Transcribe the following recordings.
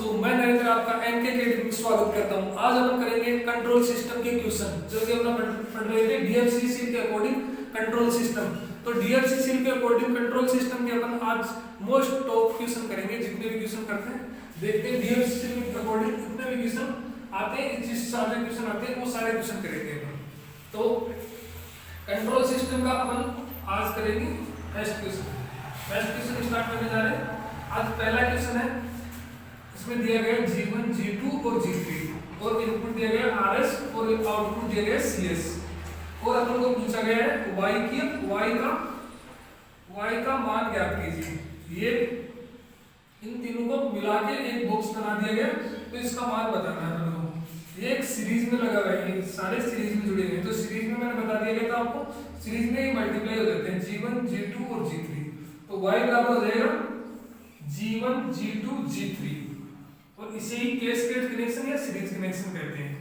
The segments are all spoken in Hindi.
दोस्तों, मैं नरेंद्र आपका एनके अकेडमी में स्वागत करता हूं। आज हम करेंगे कंट्रोल सिस्टम के क्वेश्चन, जो कि अपना पढ़ रहे थे डीएफसीसी के अकॉर्डिंग कंट्रोल सिस्टम। तो डीएफसीसी के अकॉर्डिंग कंट्रोल सिस्टम के अपन आज मोस्ट टॉप क्वेश्चन करेंगे। जितने भी क्वेश्चन करते हैं देखते हैं डीएफसीसी के अकॉर्डिंग कितने भी क्वेश्चन आते हैं, जिस सारे क्वेश्चन आते हैं वो सारे क्वेश्चन करेंगे अपन। तो कंट्रोल सिस्टम का अपन आज करेंगे फर्स्ट क्वेश्चन स्टार्ट करने जा रहे हैं। आज पहला क्वेश्चन है, इसमें दिया गया G1, G2 और G3 और इनपुट दिया गया RS और आउटपुट दिया गया CS और अपन को पूछा गया है y का मान ज्ञात कीजिए। ये इन तीनों को मिला के एक बॉक्स बना दिया गया, तो इसका मान बताना है अपन को। ये एक सीरीज में लगा हुआ है, ये सारे सीरीज में जुड़े हुए हैं। तो सीरीज में मैंने बता दिया गया था आपको, सीरीज में ही मल्टीप्लाई हो जाते हैं G1, G2 और G3। तो y बराबर हो जाएगा G1, G2, G3 और इसे ही कैस्केड कनेक्शन या सीरीज कनेक्शन कहते हैं।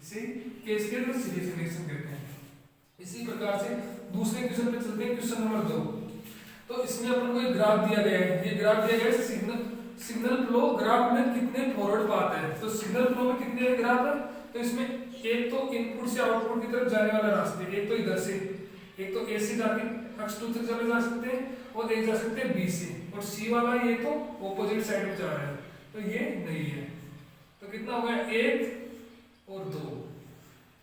इसे कैस्केड और सीरीज कनेक्शन कहते हैं। इसी प्रकार से दूसरे क्वेश्चन पे चलते हैं, क्वेश्चन नंबर 2। तो इसमें अपन को एक ग्राफ दिया गया है। ये ग्राफ दिया गया है सिग्नल फ्लो ग्राफ में कितने फॉरवर्ड पाथ है। तो सिग्नल फ्लो में कितने ग्राफ है, तो इसमें एक तो इनपुट से आउटपुट की तरफ जाने वाला रास्ते, एक तो इधर से, एक तो ए से जाके x2 तक चले जा सकते हैं और एक जा सकते हैं b से, और c वाला ये तो ऑपोजिट साइड में जा रहा है, तो ये नहीं है। तो कितना हो गया 1 और 2,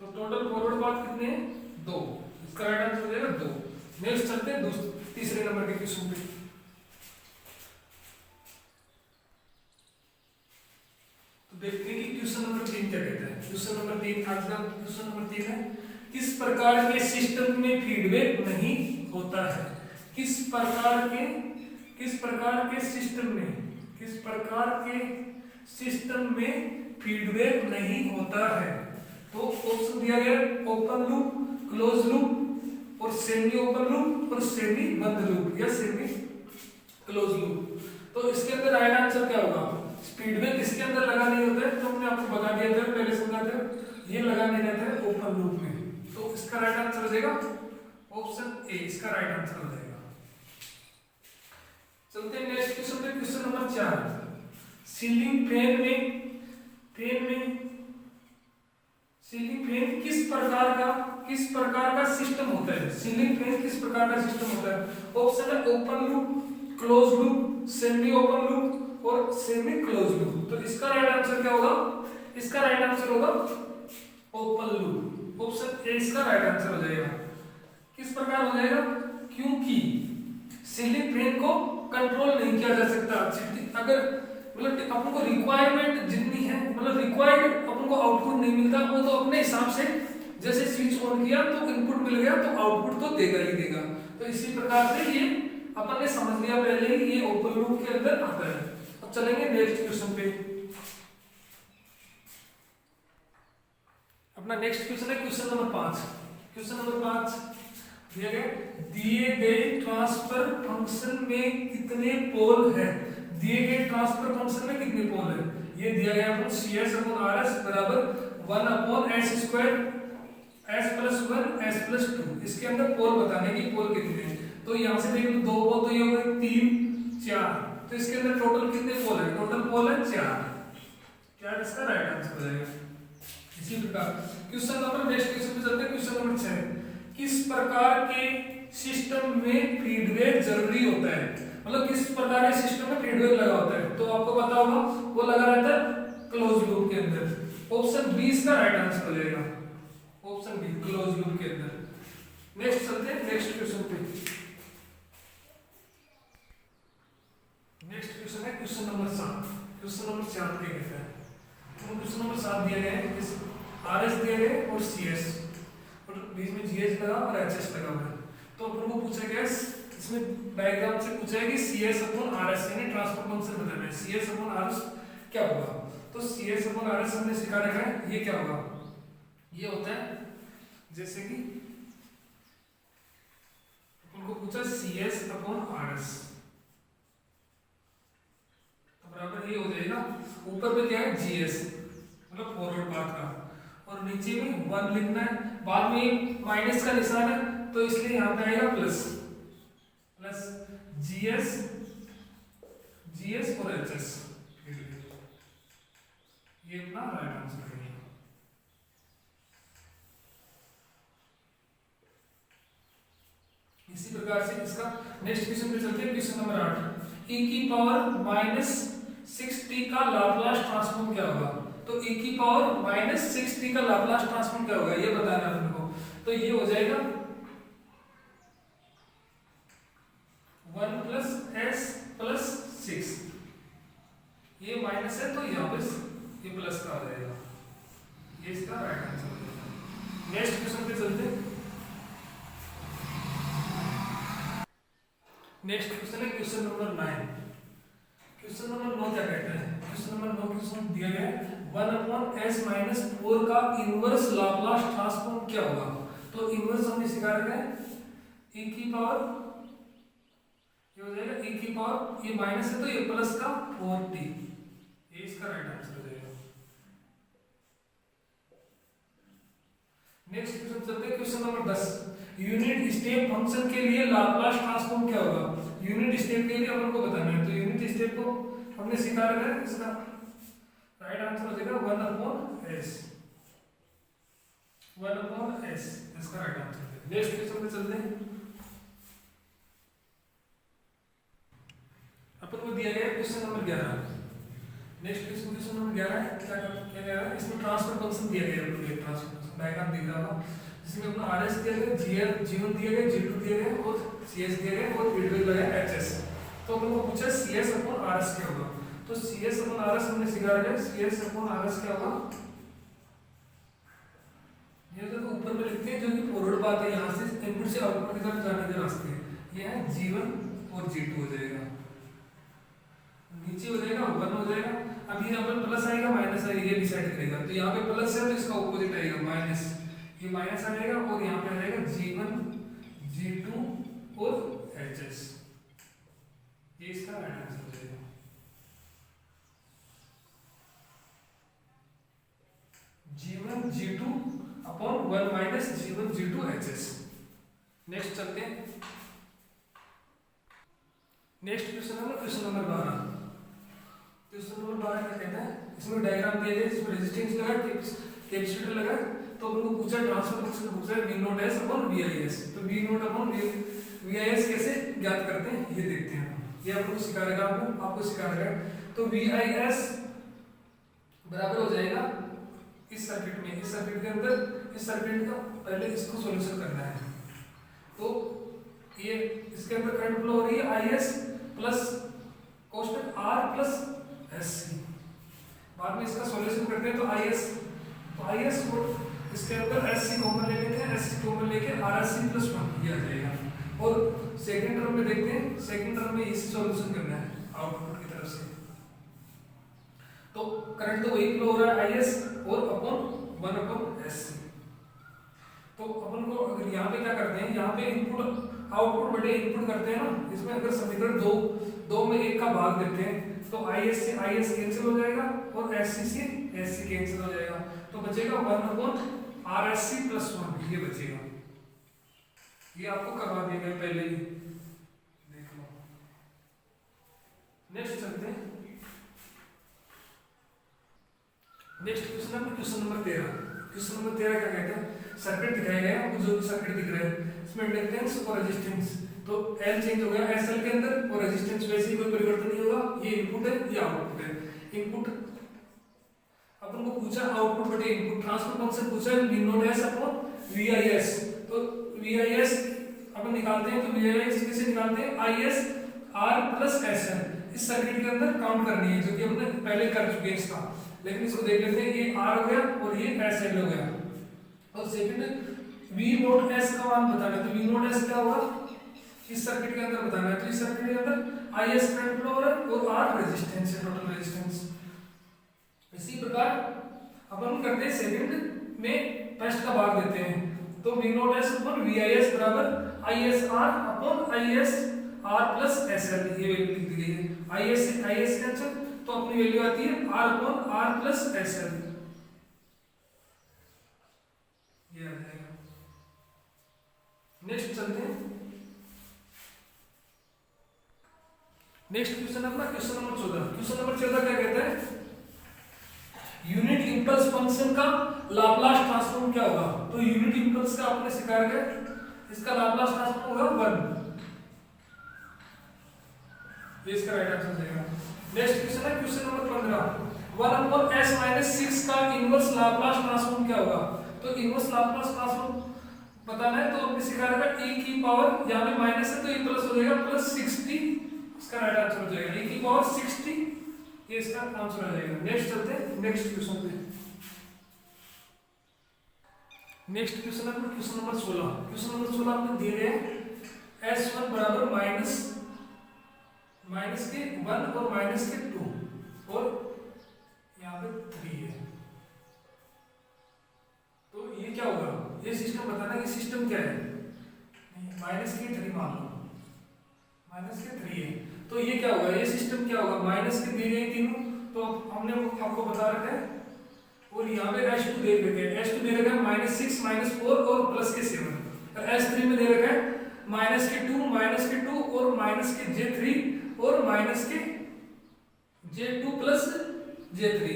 तो टोटल फॉरवर्ड पाथ कितने हैं 2। इसका राइट आंसर हो जाएगा 2। नेक्स्ट चलते हैं तीसरे नंबर के क्वेश्चन पे। तो देखते हैं कि क्वेश्चन नंबर 3 क्या कहता है। क्वेश्चन नंबर 3 आज का क्वेश्चन नंबर 3 है, किस प्रकार के सिस्टम में फीडबैक नहीं होता है। किस प्रकार के सिस्टम में फीडबैक नहीं होता है। तो ऑप्शन दिया गया ओपन लूप, क्लोज लूप और सेमी ओपन लूप और सेमी बंद लूप या सेमी क्लोज लूप। तो इसके अंदर राइट आंसर क्या होगा। फीडबैक इसके अंदर लगा नहीं होता है, तो हमने आपको बता दिया था पहले समझा था, ये लगा नहीं रहता है ओपन लूप में। तो इसका राइट आंसर हो जाएगा ऑप्शन ए, इसका राइट आंसर हो जाएगा। चलते हैं नेक्स्ट क्वेश्चन पे, क्वेश्चन नंबर 4। सीलिंग फैन किस प्रकार का सिस्टम होता है। सीलिंग फैन किस प्रकार का सिस्टम होता है। ऑप्शन है open loop, close loop, semi open loop और सेमी क्लोज लूप। तो इसका राइट आंसर क्या होगा, इसका राइट आंसर होगा ओपन लूप। ऑप्शन ए इसका राइट आंसर हो जाएगा। किस प्रकार हो जाएगा, क्योंकि सीलिंग फैन को कंट्रोल नहीं किया जा सकता। अगर मतलब अपन को रिक्वायरमेंट जितनी है, मतलब रिक्वायर्ड अपन को आउटपुट नहीं मिलता, वो तो अपने हिसाब से जैसे स्विच ऑन किया तो इनपुट मिल गया, तो आउटपुट तो देगा ही देगा। तो इसी प्रकार से ये अपन ने समझ लिया पहले ही, ये ओपन लूप के अंदर आता है। अब चलेंगे नेक्स्ट क्वेश्चन पे। अपना नेक्स्ट क्वेश्चन है क्वेश्चन नंबर 5। क्वेश्चन नंबर 5 दिए गए ट्रांसफर फंक्शन में कितने पोल है। दिए गए ट्रांसफर फंक्शन में कितने पोल है, ये दिया गया है CS/RS बराबर 1/s² s+1 s+2। इसके अंदर पोल बताने की, पोल कितने हैं। तो यहां से देख लो 2 पोल, तो ये हो गए 3 4, तो इसके अंदर टोटल कितने पोल है, टोटल पोल है 4। इसका राइट आंसर हो जाएगा। इसी प्रकार क्वेश्चन नंबर नेक्स्ट क्वेश्चन पे चलते हैं, क्वेश्चन नंबर 6। किस प्रकार के सिस्टम में फीडबैक जरूरी होता है, मतलब किस प्रकार के सिस्टम में फीडबैक लगा होता है। तो आपको पता होगा वो लगा रहता है क्लोज लूप के अंदर। ऑप्शन बी इसका राइट आंसर हो जाएगा, ऑप्शन बी क्लोज लूप के अंदर। नेक्स्ट चलते हैं नेक्स्ट क्वेश्चन पे। नेक्स्ट क्वेश्चन है क्वेश्चन नंबर 7। क्वेश्चन नंबर 7 क्या कहता है। तो क्वेश्चन नंबर 7 दिया गया है, RS दिया गया है और CS और बीच में GH लगा और HS लगा हुआ है। तो अपन को पूछा गया, इसमें डायग्राम से पूछा है कि CS/RS यानी ट्रांसफर फंक्शन बताना है। CS/RS क्या होगा। तो CS/RS हमने सिखा रखा है, ये क्या होगा, ये होता है जैसे कि अपन को पूछा CS/RS तो बराबर ये हो जाएगा, ऊपर पे क्या है GS मतलब फॉरवर्ड पाथ का, और नीचे में 1 लिखना है। बाद में माइनस का निशान है, तो इसलिए यहाँ पे आएगा प्लस GS और HS। ये अपना राइट आंसर है। इसी प्रकार से इसका नेक्स्ट क्वेश्चन पे चलते हैं, क्वेश्चन नंबर 8। e की पावर माइनस 6t का लाप्लास ट्रांसफॉर्म क्या होगा? तो e की पावर माइनस 6t का लाप्लास ट्रांसफॉर्म क्या होगा ये बताना है आपको। तो ये हो जाएगा 1 प्लस s प्लस 6, ये माइनस है तो यहाँ पे ये प्लस का आ जाएगा, ये इसका राइट आंसर हो जाएगा। नेक्स्ट क्वेश्चन पे चलते हैं। नेक्स्ट क्वेश्चन है क्वेश्चन नंबर 9। क्वेश्चन नंबर 9 क्या कहता है? क्वेश्चन नंबर 9 क्वेश्चन दिया गया है 1/s-4 का इनवर्स लाप्लास ट्रांसफॉर्म क्या होगा? तो इनवर्स हमने सीखा रखा है e की पावर, ये हो जाएगा e की पावर, ये माइनस है तो ये प्लस का 4t, ये इसका राइट आंसर हो जाएगा। नेक्स्ट क्वेश्चन चलते हैं question number 10। Unit step function के लिए लाप्लास ट्रांसफॉर्म क्या होगा? यूनिट स्टेप के लिए अपन को बताना है, तो यूनिट स्टेप को हमने सीखा रखा है, इसका राइट आंसर हो जाएगा 1/s, 1/s इसका राइट आंसर है। नेक्स्ट क्वेश्चन पे चलते हैं। अपन को दिया गया है question number 11। Next question number 11 है, क्या कह रहा है? इसमें ट्रांसफर फंक्शन दिया गया है, ट्रांसफर फंक्शन डायग्राम दिख रहा होगा, इसमें अपना RS दिया गया, G1 दिया गया, G2 दिया गया और CS दिया गया और फीडबैक लगा है HS। तो अपन को पूछा CS/RS क्या होगा? तो CS/RS हमने सीखा है, CS/RS क्या होगा? ये तो ऊपर में लिखते हैं जो कि फॉरवर्ड पाथ है, यहाँ से इनपुट से आउटपुट की तरफ जाने के रास्ते, ये है G1 और G2 हो जाएगा, नीचे हो जाएगा 1 हो जाएगा। अब यहाँ पर प्लस आएगा माइनस आएगा, ये डिसाइड करेगा। तो यहाँ पे प्लस है तो इसका ऑपोजिट आएगा माइनस, ये माइनस आ जाएगा और यहाँ पे आ जाएगा G1 G2 और HS, ये इसका राइट आंसर हो जाएगा। G1 G2 upon 1 minus G1 G2 HS। Next चलते हैं। Next question number 12। Question number 12 क्या कहता है? इसमें डायग्राम दिया गया जिसमें रेजिस्टेंस लगा, कैपेसिटर लगा, तो अपन को पूछा ट्रांसफर फंक्शन पूछा है V0s अपॉन VIS। तो V0 अपॉन VIS कैसे ज्ञात करते हैं ये देखते हैं। ये आपको सिखा रहेगा, आपको सिखा रहेगा। तो VIS बराबर हो जाएगा इस सर्किट में, इस सर्किट के अंदर, इस सर्किट का पहले इसको सॉल्यूशन करना है। तो ये इसके अंदर करंट फ्लो हो रही है IS plus constant R plus SC। बाद में इसका सॉल्यूशन करते हैं तो IS को इसके अंदर SC कॉमन ले लेते हैं, SC कॉमन लेके RSC प्लस 1 ये आ जाएगा। और सेकंड टर्म में देखते हैं, सेकंड टर्म में इसी सॉल्यूशन करना है आउटपुट की तरफ से। तो करंट तो वही फ्लो हो रहा है IS और अपॉन 1/SC। तो अपन को अगर यहाँ पे क्या करते हैं, यहाँ पे इनपुट आउटपुट बटे इनपुट करते हैं ना, इसमें अगर समीकरण दो में एक का भाग देते हैं तो IS से IS कैंसिल हो जाएगा और SC से SC कैंसिल हो जाएगा, तो बचेगा 1/RSC प्लस 1 ये बचेगा। ये आपको करवा दिया गया पहले ही, देख लो। नेक्स्ट चलते हैं। Next question number 13। Question number 13 क्या कहते हैं? सर्किट दिखाया गया है, जो सर्किट दिख रहा है इसमें इंडक्टेंस और रेजिस्टेंस, तो L चेंज हो गया SL के अंदर और रेजिस्टेंस वैसे ही कोई परिवर्तन नहीं होगा। ये इनपुट है, ये आउटपुट है। इनपुट अपन को पूछा आउटपुट बटे इनपुट, ट्रांसफर फंक्शन पूछा है V0s अपॉन VIS। तो VIS अपन निकालते हैं, तो VIS कैसे निकालते हैं? IS R प्लस SL इस सर्किट के अंदर काउंट करनी है, जो कि हमने पहले कर चुके हैं इसका, लेकिन इसको देख लेते हैं। ये R हो गया और ये SL हो गया। और सेकंड V0s का मान बताना है, तो V0s क्या होगा इस सर्किट के अंदर बताना है। तो इस सर्किट के अंदर IS करंट फ्लो हो रहा है और R रेजिस्टेंस है, टोटल रेजिस्टेंस। इसी प्रकार अपन करते हैं सेकंड में फर्स्ट का भाग देते हैं, तो V0s अपॉन VIS बराबर ISR upon ISR plus SL, ये वैल्यू लिख दी गई है। IS से IS कैंसिल तो अपनी वैल्यू आती है R upon R plus SL, ये आ जाएगा। नेक्स्ट चलते हैं। नेक्स्ट क्वेश्चन अपना क्वेश्चन नंबर 14। क्वेश्चन नंबर 14 क्या कहता है? यूनिट इंपल्स फंक्शन का लाप्लास ट्रांसफॉर्म क्या होगा? तो यूनिट इंपल्स का आपने सिखाया है, इसका लाप्लास ट्रांसफॉर्म होगा 1। ये इसका राइट आंसर हो जाएगा। नेक्स्ट क्वेश्चन है क्वेश्चन नंबर 15, 1/s-6 का इनवर्स लाप्लास ट्रांसफॉर्म क्या होगा? तो इनवर्स लाप्लास ट्रांसफॉर्म बताना है तो हमने सिखाया था e की पावर, यहाँ पे माइनस है तो ये प्लस हो जाएगा, प्लस 60 इसका राइट आंसर हो जाएगा, e की पावर 60 ये इसका आंसर हो जाएगा। नेक्स्ट चलते हैं नेक्स्ट क्वेश्चन पे। नेक्स्ट क्वेश्चन है क्वेश्चन नंबर 16। क्वेश्चन नंबर 16 आपने दिए गए s1 बराबर माइनस के 1 और माइनस के 2 और यहाँ पे 3 है, तो ये क्या होगा? ये सिस्टम बताना कि सिस्टम क्या है। माइनस के 3 मान लो, माइनस के 3 है तो ये क्या होगा? ये सिस्टम क्या होगा? माइनस के दिए गए तीनों तो हमने आपको बता रखा है, और यहाँ पे h2 दे रखे हैं, h2 दे रखा है -6 -4 और प्लस के 7, और h3 में दे रखा है -2 और माइनस के J3 और माइनस के J2 प्लस J3।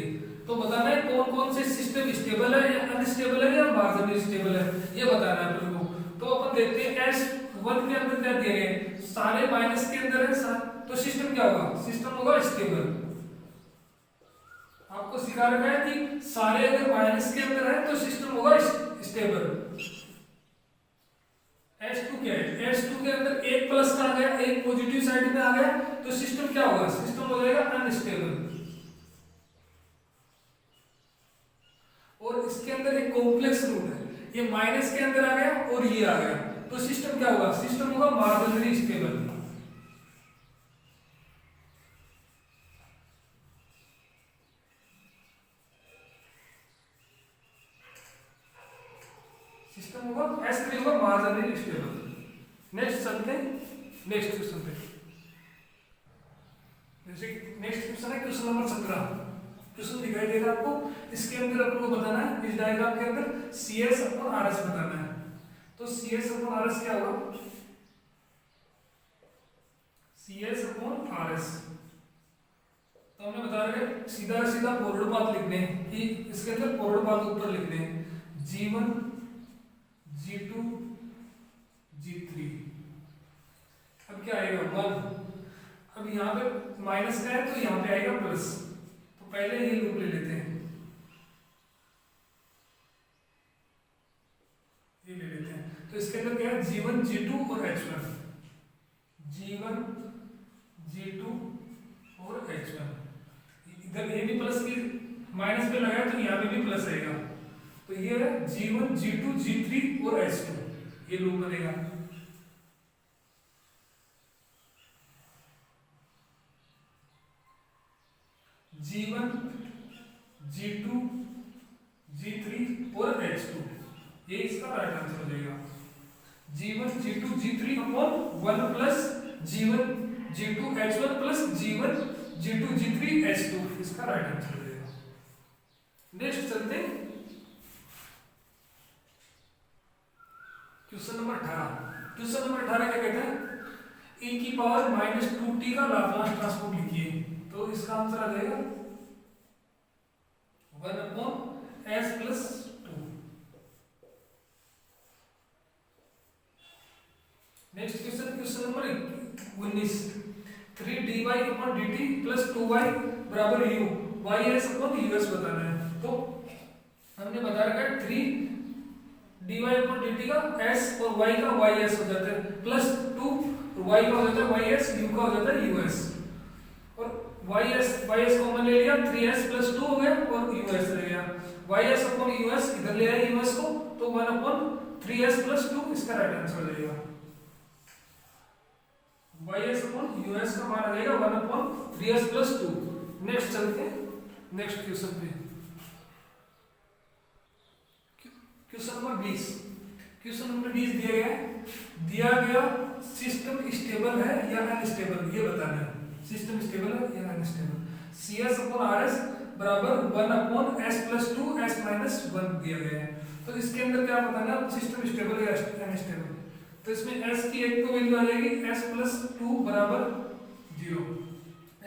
तो बताना है कौन कौन से सिस्टम स्टेबल है या अनस्टेबल है या मार्जिनली स्टेबल है, ये बताना है अपन को। तो अपन देखते हैं S1 के अंदर क्या दिए गए, सारे माइनस के अंदर है, तो सिस्टम क्या होगा? सिस्टम होगा स्टेबल। आपको सिखा रखा है कि सारे अगर माइनस के अंदर है तो सिस्टम होगा स्टेबल। S2 क्या है? S2 के अंदर एक प्लस का आ गया, एक पॉजिटिव साइड में आ गया, तो सिस्टम क्या होगा? सिस्टम हो जाएगा अनस्टेबल। और इसके अंदर एक कॉम्प्लेक्स रूट है, ये माइनस के अंदर आ गया और ये आ गया, तो सिस्टम क्या होगा? सिस्टम होगा मार्जिनली स्टेबल। सिस्टम होगा S3 होगा मार्जिनली स्टेबल। नेक्स्ट चलते हैं नेक्स्ट क्वेश्चन पे। जैसे नेक्स्ट क्वेश्चन है क्वेश्चन नंबर 17। क्वेश्चन दिखाई दे रहा है आपको, इसके अंदर आपको बताना है, इस डायग्राम के अंदर CS/RS बताना है। तो CS/RS क्या होगा? CS/RS तो हमने बता रहे सीधा सीधा फॉरवर्ड पाथ लिखने हैं कि इसके अंदर फॉरवर्ड पाथ ऊपर लिखने हैं, G1 G2 G3। अब क्या आएगा? 1। अब यहाँ पे माइनस का है तो यहाँ पे आएगा प्लस, तो पहले ये लूप ले लेते हैं, ये ले लेते हैं। तो इसके अंदर क्या है? G1 G2 और H1, G1 G2 और H1। इधर ये भी प्लस की माइनस पे लगाया तो यहाँ पे भी प्लस आएगा, तो ये है G1 G2 G3 और H2, ये लूप बनेगा। G1 G2 G3 और H2, ये इसका राइट आंसर हो जाएगा। G1 G2 G3 upon 1 plus G1 G2 H1 plus G1 G2 G3 H2, इसका राइट आंसर हो जाएगा। नेक्स्ट चलते हैं क्वेश्चन नंबर 18। क्वेश्चन नंबर 18 क्या कहते हैं? e की पावर -2t का लाप्लास ट्रांसफॉर्म लिखिए, तो इसका आंसर आ जाएगा 1/s plus 2। Next question question number 19, 3dy/dt plus 2y बराबर u, ys/us बताना है। तो हमने बता रखा है 3dy/dt का s और y का ys हो जाता है, प्लस 2 y का हो जाता है ys, u का हो जाता है us, और ys कॉमन ले लिया, 3s प्लस 2 हो गया और us रह गया, ys/us इधर ले आए us को, तो 1/3s प्लस 2 इसका राइट आंसर हो जाएगा। ys/us का मान आ जाएगा 1/3s प्लस 2। नेक्स्ट चलते हैं नेक्स्ट क्वेश्चन पे। Question number 20। क्वेश्चन नंबर 20 दिया गया सिस्टम स्टेबल है या अनस्टेबल, ये बताना है। सिस्टम स्टेबल है या अनस्टेबल। CS/RS बराबर 1/s प्लस 2 s माइनस 1 दिया गया है, तो इसके अंदर क्या बताना है? सिस्टम स्टेबल या अनस्टेबल। तो इसमें s की एक तो वैल्यू आ जाएगी s प्लस 2 बराबर 0,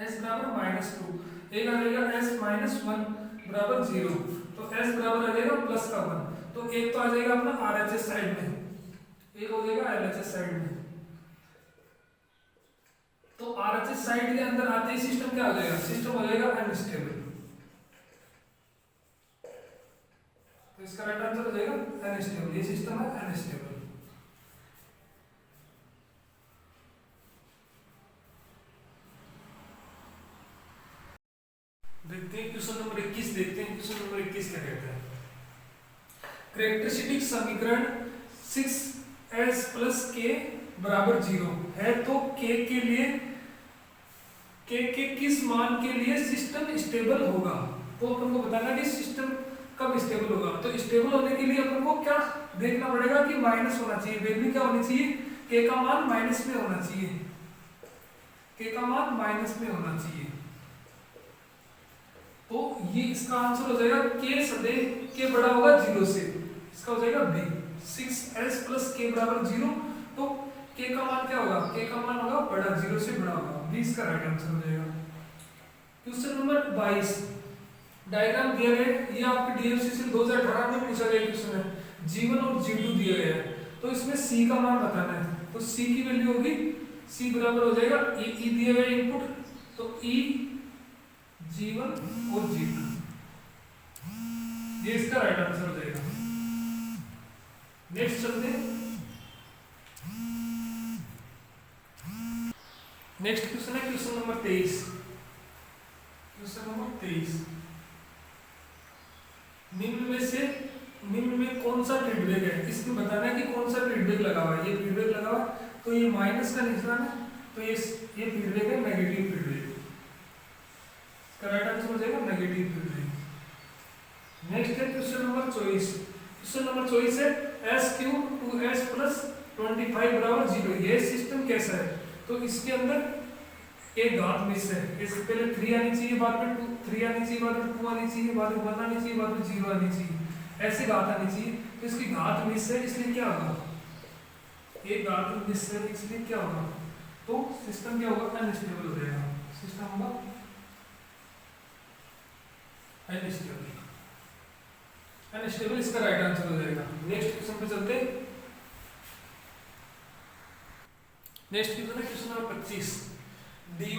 s बराबर -2, एक आ जाएगा s माइनस 1 बराबर 0, तो s बराबर आ जाएगा प्लस का 1, तो एक तो आ जाएगा अपना RHS साइड में, एक हो जाएगा LHS साइड में। तो RHS साइड के अंदर आते ही सिस्टम क्या हो जाएगा, सिस्टम हो जाएगा अनस्टेबल। तो इसका राइट आंसर हो जाएगा अनस्टेबल, ये सिस्टम है अनस्टेबल। देखते हैं क्वेश्चन नंबर 21, देखते हैं क्वेश्चन नंबर 21 क्या कहता है। कैरेक्टरिस्टिक समीकरण 6s प्लस k बराबर 0 है, तो k के लिए k के किस मान के लिए सिस्टम स्टेबल होगा। तो अपन को बताना कि सिस्टम कब स्टेबल होगा। तो स्टेबल होने के लिए अपन को क्या देखना पड़ेगा कि माइनस होना चाहिए, वैल्यू क्या होनी चाहिए, k का मान माइनस में होना चाहिए, k का मान माइनस में होना चाहिए। तो ये इसका आंसर हो जाएगा k सदैव k बड़ा होगा 0 से, इसका हो जाएगा b। 6s प्लस k बराबर 0, तो k का मान क्या होगा, k का मान होगा बड़ा, 0 से बड़ा होगा, b इसका राइट आंसर हो जाएगा। क्वेश्चन नंबर 22, डायग्राम दिया गया है, ये आपके DFCC 2018 में पूछा गया क्वेश्चन है। G1 और G2 दिया गया है, तो इसमें c का मान बताना है। तो c की वैल्यू होगी, c बराबर हो जाएगा e दिया गया इनपुट, तो e G1 और G2, ये इसका राइट आंसर हो जाएगा। नेक्स्ट चलते हैं, नेक्स्ट क्वेश्चन है क्वेश्चन नंबर 23। क्वेश्चन नंबर 23, निम्न में कौन सा फीडबैक है, इसमें बताना है कि कौन सा फीडबैक लगा हुआ है। ये फीडबैक लगा हुआ है, तो ये माइनस का निशान है, तो ये फीडबैक है नेगेटिव फीडबैक, राइट आंसर हो जाएगा नेगेटिव फीडबैक। नेक्स्ट है क्वेश्चन नंबर 24। क्वेश्चन नंबर 24 है s³ 2s प्लस 25 बराबर 0, ये सिस्टम कैसा है। तो इसके अंदर एक घात मिस है, इससे पहले 3 आनी चाहिए, बाद में 3 आनी चाहिए, बाद में 2 आनी चाहिए, बाद में 1 आनी चाहिए, बाद में 0 आनी चाहिए, ऐसे घात आनी चाहिए। तो इसकी घात मिस है, इसलिए क्या होगा, एक घात मिस है, इसलिए क्या होगा, तो सिस्टम क्या होगा, अनस्टेबल हो जाएगा, सिस्टम होगा अनस्टेबल, अनस्टेबल इसका राइट आंसर हो जाएगा। नेक्स्ट क्वेश्चन पे चलते हैं। नेक्स्ट क्वेश्चन है क्वेश्चन नंबर 25, dy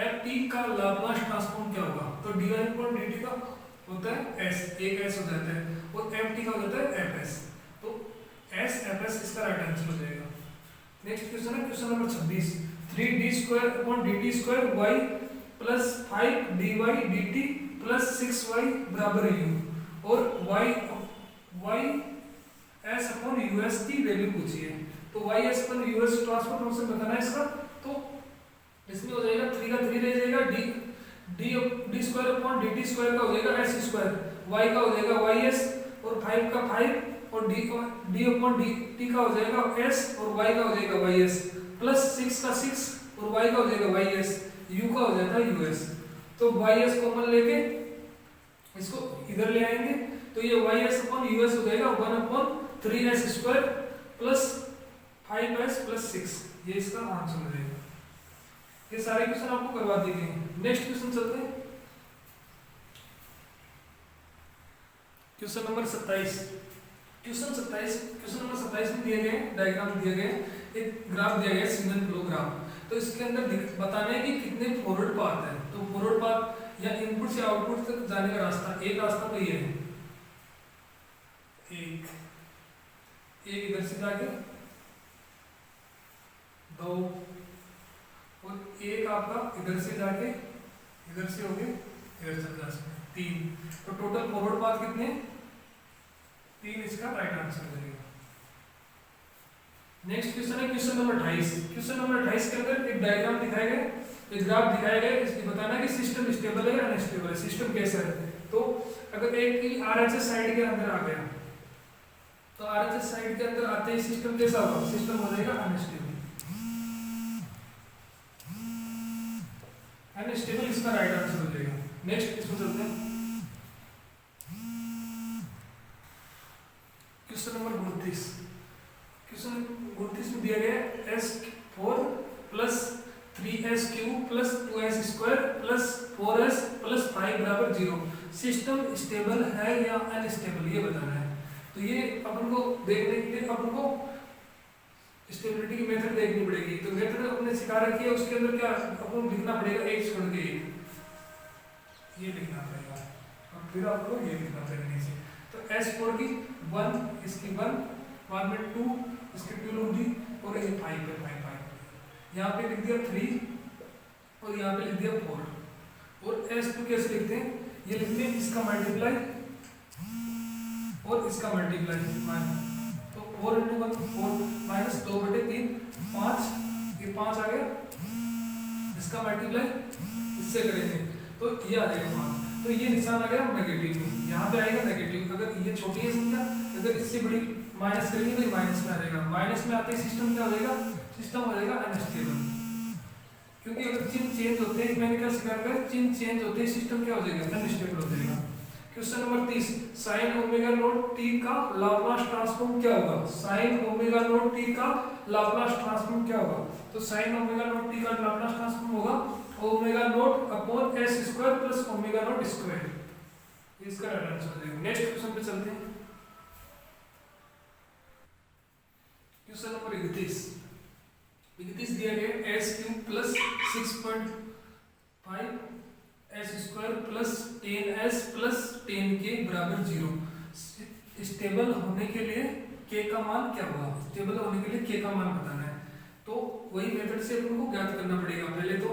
ft का लाप्लास ट्रांसफॉर्म क्या होगा। तो dy अपॉन dt का होता है s, एक s हो जाता है, और ft का हो जाता है fs, तो s fs इसका राइट आंसर हो जाएगा। नेक्स्ट क्वेश्चन है question number 26, 3d² upon dt square y plus 5 dy dt plus 6y बराबर u, और y s अपॉन us की वैल्यू पूछी है। तो y s upon us transfer function बताना है इसका, तो इसमें हो जाएगा 3 का 3 रह जाएगा, d square upon dt square का हो जाएगा s स्क्वायर, y का हो जाएगा ys, और 5 का 5, और d अपॉन dt का हो जाएगा s, और y का हो जाएगा ys, प्लस 6 का 6, और y का हो जाएगा ys, u का हो जाता है us। तो ys कॉमन लेके इसको इधर ले आएंगे, तो ये ys अपॉन us हो जाएगा 1 upon 3s square plus 5s plus 6, ये इसका आंसर हो जाएगा। ये सारे क्वेश्चन आपको करवा दिए गए हैं। नेक्स्ट क्वेश्चन चलते हैं, क्वेश्चन नंबर 27। क्वेश्चन नंबर 27 में दिए गए डायग्राम दिए गए, एक ग्राफ दिया गया सिग्नल फ्लो ग्राफ। तो इसके अंदर बताना है कि कितने फॉरवर्ड पाथ है। तो फॉरवर्ड पाथ या इनपुट से आउटपुट तक जाने का रास्ता, एक रास्ता तो ये है, एक इधर से जाके 2, और एक आपका इधर से जाके इधर से हो गए इधर से जा सकते 3। तो टोटल फॉरवर्ड पाथ कितने, 3, इसका राइट आंसर हो जाएगा। नेक्स्ट क्वेश्चन है क्वेश्चन नंबर 28। क्वेश्चन नंबर 28 के अंदर एक डायग्राम दिखाया गया, एक ग्राफ दिखाया गया, इसमें बताना है कि सिस्टम स्टेबल है या अनस्टेबल है, सिस्टम कैसा है। तो अगर एक की RHS साइड के अंदर आ गया, तो RHS साइड के अंदर आते ही सिस्टम कैसा होगा, सिस्टम हो जाएगा अनस्टेबल, अनस्टेबल इसका राइट आंसर हो जाएगा। नेक्स्ट इसको चलते हैं, क्वेश्चन नंबर 29। क्वेश्चन 29 में दिया गया है s4 plus 3s S cube plus 2s square plus 4s plus 5 बराबर 0। सिस्टम स्टेबल है या अनस्टेबल ये बताना है। तो ये अपन को देखने के लिए अपन को स्टेबिलिटी की मेथड देखनी पड़ेगी। तो मेथड अपने सिखा रखी है, उसके अंदर क्या अपन को लिखना पड़ेगा, एक छोड़ के ये लिखना पड़ेगा और फिर आपको ये लिखना पड़ेगा नीचे। तो S4 की 1, इसकी 1, बाद में 2, इसकी 2 लोग दी और ये 5 पे 5 यहाँ पे लिख दिया 3 और यहाँ पे लिख दिया 4। और S2 कैसे लिखते हैं, ये लिखते हैं इसका मल्टीप्लाई और इसका मल्टीप्लाई। तो 4 × 1 4 माइनस 2/3 5, ये 5 आ गया, इसका मल्टीप्लाई इससे करेंगे तो ये आ जाएगा 5। तो ये निशान आ गया नेगेटिव, यहाँ पे आएगा नेगेटिव। अगर ये छोटी है संख्या, अगर इससे बड़ी माइनस करेंगे तो ये माइनस में आ जाएगा। माइनस में आते ही सिस्टम क्या हो जाएगा, सिस्टम हो जाएगा अनस्टेबल। क्योंकि अगर चिन्ह चेंज होते हैं, मैंने क्या सिखा रखा है, चिन्ह चेंज होते ही सिस्टम क्या हो जाएगा, अनस्टेबल हो जाएगा। Question number 30, sine omega naught T का लाप्लास ट्रांसफॉर्म क्या होगा। साइन ओमेगा नॉट टी का लाप्लास ट्रांसफॉर्म क्या होगा। तो साइन ओमेगा नॉट टी का लाप्लास ट्रांसफॉर्म होगा omega naught upon S square plus omega naught square. इसका राइट आंसर हो जाएगा। नेक्स्ट क्वेश्चन पे चलते हैं। क्वेश्चन नंबर 31 दिया गया S cube plus 6.5 S square plus 10s plus 10k बराबर 0। स्टेबल होने के लिए k का मान क्या होगा, स्टेबल होने के लिए k का मान बताना है। तो वही मेथड से अपन को ज्ञात करना पड़ेगा। पहले तो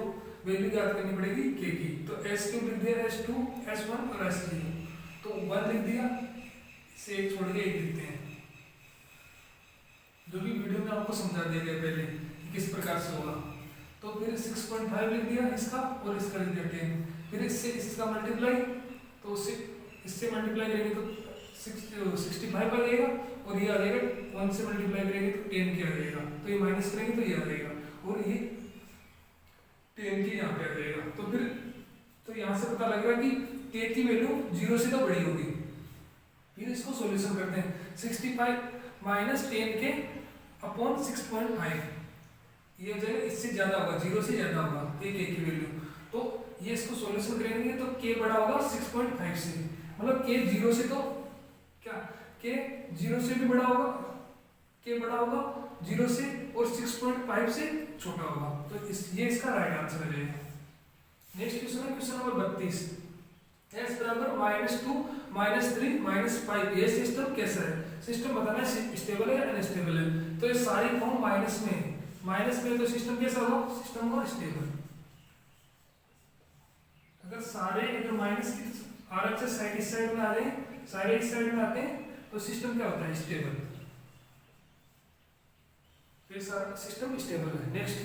वैल्यू ज्ञात करनी पड़ेगी k की। तो s क्यूब लिख दिया, s2 s1 और s3। तो 1 लिख दिया, इसे एक छोड़ के एक लिखते हैं, जो भी वीडियो में आपको समझा दिया गया पहले कि किस प्रकार से होगा। तो फिर 6.5 लिख दिया इसका और इसका लिख दिया 10। फिर इससे इसका मल्टीप्लाई, तो इससे मल्टीप्लाई करेंगे तो 65 आ जाएगा और ये आ जाएगा 1 से मल्टीप्लाई करेंगे तो 10 के आ जाएगा। तो ये माइनस करेंगे तो ये आ जाएगा और ये 10 के यहाँ पे आ जाएगा। तो फिर तो यहाँ से पता लग रहा है कि k की वैल्यू 0 से तो बड़ी होगी। फिर इसको सॉल्यूशन करते हैं। 65 माइनस 10 के अपॉन 6.5 ये हो जाएगा, इससे ज्यादा होगा, 0 से ज्यादा होगा k की वैल्यू। तो ये इसको सॉल्यूशन करेंगे तो k बड़ा होगा 6.5 से, मतलब k 0 से तो क्या k 0 से भी बड़ा होगा, k बड़ा होगा 0 से और 6.5 से छोटा होगा। तो ये इसका राइट आंसर है। नेक्स्ट क्वेश्चन है क्वेश्चन नंबर 32, s बराबर -2 -3 -5 ये सिस्टम कैसा है। सिस्टम बताना है स्टेबल है या अनस्टेबल है। तो ये सारी फॉर्म माइनस में तो सिस्टम कैसा होगा, सिस्टम होगा स्टेबल। अगर सारे अगर माइनस की RHS साइड इस साइड में आ रहे हैं, सारे इस साइड में आते हैं तो सिस्टम क्या होता है, स्टेबल। फिर सारा सिस्टम स्टेबल है। नेक्स्ट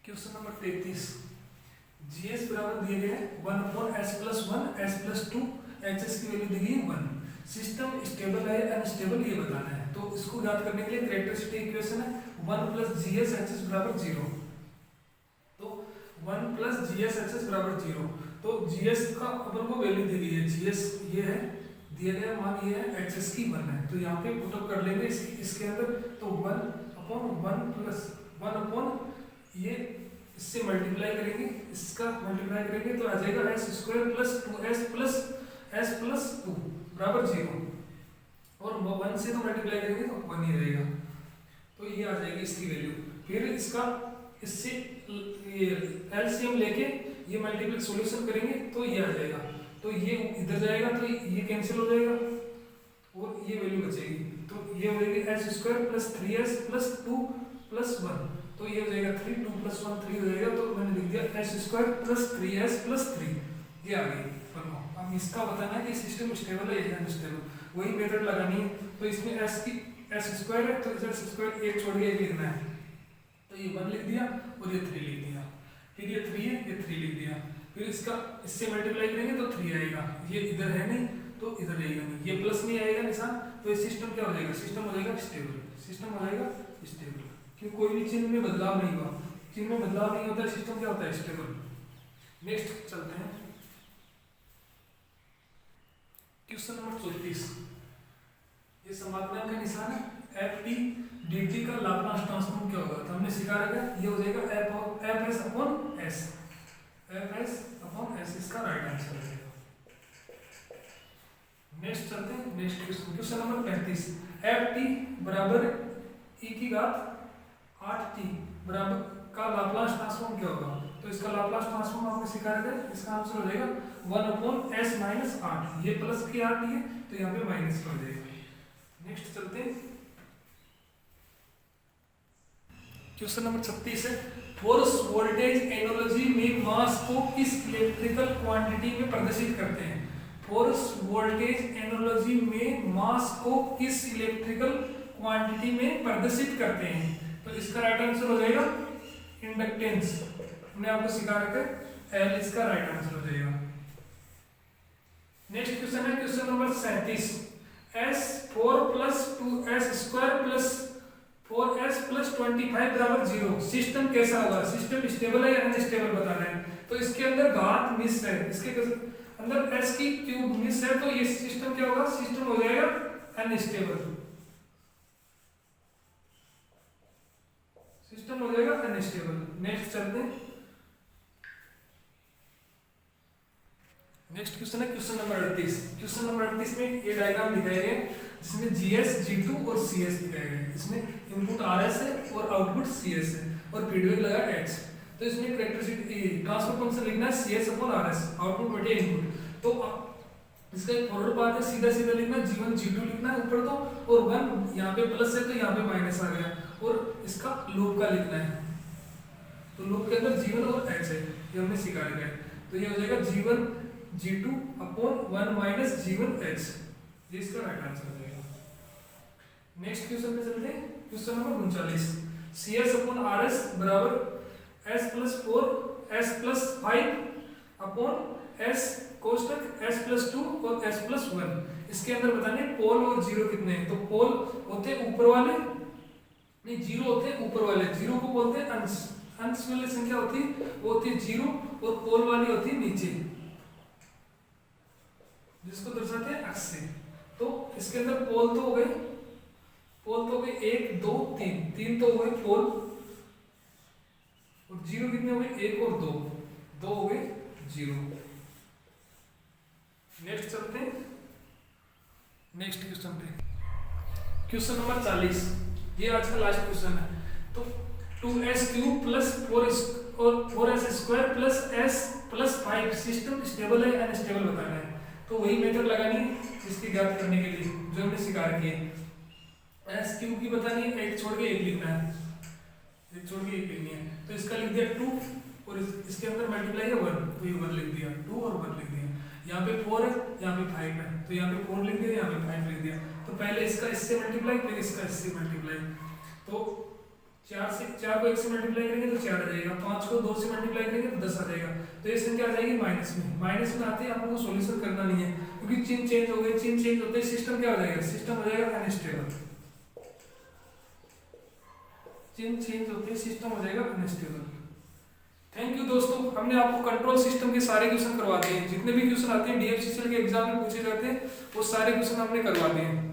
क्वेश्चन नंबर 33, GS बराबर दिए गए 1/s+1 s+2 HS की वैल्यू दी गई है 1। सिस्टम स्टेबल है अनस्टेबल ये बताना है। तो इसको ज्ञात करने के लिए कैरेक्टरिस्टिक इक्वेशन है 1 + GS HS बराबर 0। तो 1 + GS HS बराबर 0। तो GS का अपन को वैल्यू दी गई है, GS ये है, दिया गया मान ये है, HS की 1 है। तो यहाँ पे पुट अप कर लेंगे इसके अंदर। तो 1/1 ये इससे मल्टीप्लाई करेंगे, इसका मल्टीप्लाई करेंगे तो आ जाएगा s² + 2s + s+2 बराबर 0। और 1 से तो मल्टीप्लाई करेंगे तो 1 ही रहेगा। तो ये आ जाएगी इसकी वैल्यू। फिर इसका इससे ये एलसीएम लेके ये मल्टीपल सॉल्यूशन करेंगे तो ये आ जाएगा। तो ये इधर जाएगा तो ये कैंसिल हो जाएगा और ये वैल्यू बचेगी। तो ये हो जाएगी s² + 3s + 2 + 1। तो ये हो जाएगा 3 2 + 1 3 हो जाएगा। तो मैंने लिख दिया s² + 3s + 3 ये आ गई। अब इसका बताना है कि सिस्टम स्टेबल है या अनस्टेबल, वही मेथड लगानी है। तो इसमें s² है तो इस s² एक छोड़ के एक लिखना है। तो ये 1 लिख दिया और ये 3 लिख दिया। फिर ये 3 है, ये 3 लिख दिया। फिर इसका इससे मल्टीप्लाई करेंगे तो 3 आएगा। ये इधर है नहीं तो इधर रहेगा नहीं, ये प्लस नहीं आएगा निशान। तो ये सिस्टम क्या हो जाएगा, सिस्टम हो जाएगा स्टेबल। सिस्टम हो जाएगा स्टेबल क्योंकि कोई भी चिन्ह में बदलाव नहीं हुआ। चिन्ह में बदलाव नहीं होता है, सिस्टम क्या होता है, स्टेबल। नेक्स्ट चलते हैं क्वेश्चन नंबर 34। ये समाकलन का निशान है FT dt का लाप्लास ट्रांसफॉर्म क्या होगा, तो हमने सीखा रखा ये हो जाएगा F S upon S, F S upon S, इसका राइट आंसर हो जाएगा। नेक्स्ट चलते हैं next question, question number 35, F T बराबर ई की घात 8t बराबर का लाप्लास ट्रांसफॉर्म क्या होगा, तो इसका लाप्लास ट्रांसफॉर्म आपने सीखा रखा है, इसका आंसर हो जाएगा 1 अपॉन एस माइनस 8, ये प्लस की 8 है तो यहाँ पे माइनस कर देगा। नेक्स्ट चलते हैं क्वेश्चन नंबर 36 है, फोर्स वोल्टेज एनालॉजी में मास को किस इलेक्ट्रिकल क्वांटिटी में प्रदर्शित करते हैं, फोर्स वोल्टेज एनालॉजी में मास को किस इलेक्ट्रिकल क्वांटिटी में प्रदर्शित करते हैं, तो इसका राइट आंसर हो जाएगा इंडक्टेंस, हमने आपको सिखा रखा है एल, इसका राइट आंसर हो जाएगा। नेक्स्ट क्वेश्चन है question number 37, s 4 plus 2s square plus 4s plus 25 बराबर 0 सिस्टम कैसा होगा, सिस्टम स्टेबल है या अनस्टेबल बताना है, तो इसके अंदर घात मिस है, इसके अंदर s की क्यूब मिस है, तो ये सिस्टम क्या होगा, सिस्टम हो जाएगा अनस्टेबल, सिस्टम हो जाएगा अनस्टेबल। नेक्स्ट चलते हैं नेक्स्ट क्वेश्चन है क्वेश्चन नंबर 38, क्वेश्चन नंबर 38 में ये डायग्राम दिखाए गए जिसमें जीएस जी2 और सीएस दिखाए गए, इसमें इनपुट आरएस है और आउटपुट सीएस है और फीडबैक लगा एक्स, तो इसमें कैरेक्टरिस्टिक ट्रांसफर फंक्शन लिखना है सीएस अपॉन आरएस, आउटपुट बटे इनपुट, तो इसका एक फॉरवर्ड पाथ है, सीधा सीधा लिखना जी1 जी2 लिखना है ऊपर तो, और 1 यहाँ पे प्लस है तो यहाँ पे माइनस आ गया, और इसका लूप का लिखना है, तो लूप के अंदर जी1 और एक्स है, ये हमने सीखा रखा है, तो ये हो जाएगा G1 g2 upon 1 minus g1 x, ये इसका राइट आंसर हो जाएगा। नेक्स्ट क्वेश्चन पे चलते हैं question number 39, cs upon rs बराबर s plus 4 s plus 5 upon s कोष्टक s plus 2 और s प्लस 1, इसके अंदर बताने पोल और जीरो कितने हैं, तो पोल होते ऊपर वाले, नहीं जीरो होते ऊपर वाले, जीरो को बोलते हैं अंश, अंश वाली संख्या होती है वो होती है जीरो, और पोल वाली होती है नीचे जिसको दर्शाते हैं एक्स से, तो इसके अंदर पोल तो हो गए, पोल तो हो गए 1 2 3, 3 तो हो गए पोल, और जीरो कितने हो गए 1 और 2, 2 हो गए जीरो। नेक्स्ट चलते हैं नेक्स्ट क्वेश्चन पे, क्वेश्चन नंबर 40, ये आज का लास्ट क्वेश्चन है, तो 2s cube plus 4s square plus s plus 5 system stable है अनस्टेबल बताना है, तो वही मेथड लगानी है इसकी ज्ञात करने के लिए जो हमने सिखा रखी है, एस क्यूब की बतानी है, एक छोड़ के एक लिखना है, एक छोड़ के एक लिखनी है, तो इसका लिख दिया 2 और इसके अंदर मल्टीप्लाई है 1, तो ये 1 लिख दिया, 2 और 1 लिख दिया, यहाँ पे 4 है यहाँ पे 5 है, तो यहाँ पे 4 लिख दिया यहाँ पे 5 लिख दिया, तो पहले इसका इससे मल्टीप्लाई फिर इसका इससे मल्टीप्लाई, तो 4 को 1 से मल्टीप्लाई करेंगे तो 4 आ जाएगा, 5 को 2 से मल्टीप्लाई करेंगे तो 10 आ जाएगा, तो ये संख्या आ जाएगी माइनस में, माइनस में आते ही आपको सॉल्यूशन करना नहीं है क्योंकि चिन्ह चेंज हो गए, चिन्ह चेंज होते ही सिस्टम क्या हो जाएगा, सिस्टम हो जाएगा अनस्टेबल, चिन्ह चेंज होते ही सिस्टम हो जाएगा अनस्टेबल। थैंक यू दोस्तों, हमने आपको कंट्रोल सिस्टम के सारे क्वेश्चन करवा दिए हैं, जितने भी क्वेश्चन आते हैं डीएफसीसीएल के एग्जाम में पूछे जाते हैं वो सारे क्वेश्चन हमने करवा दिए हैं।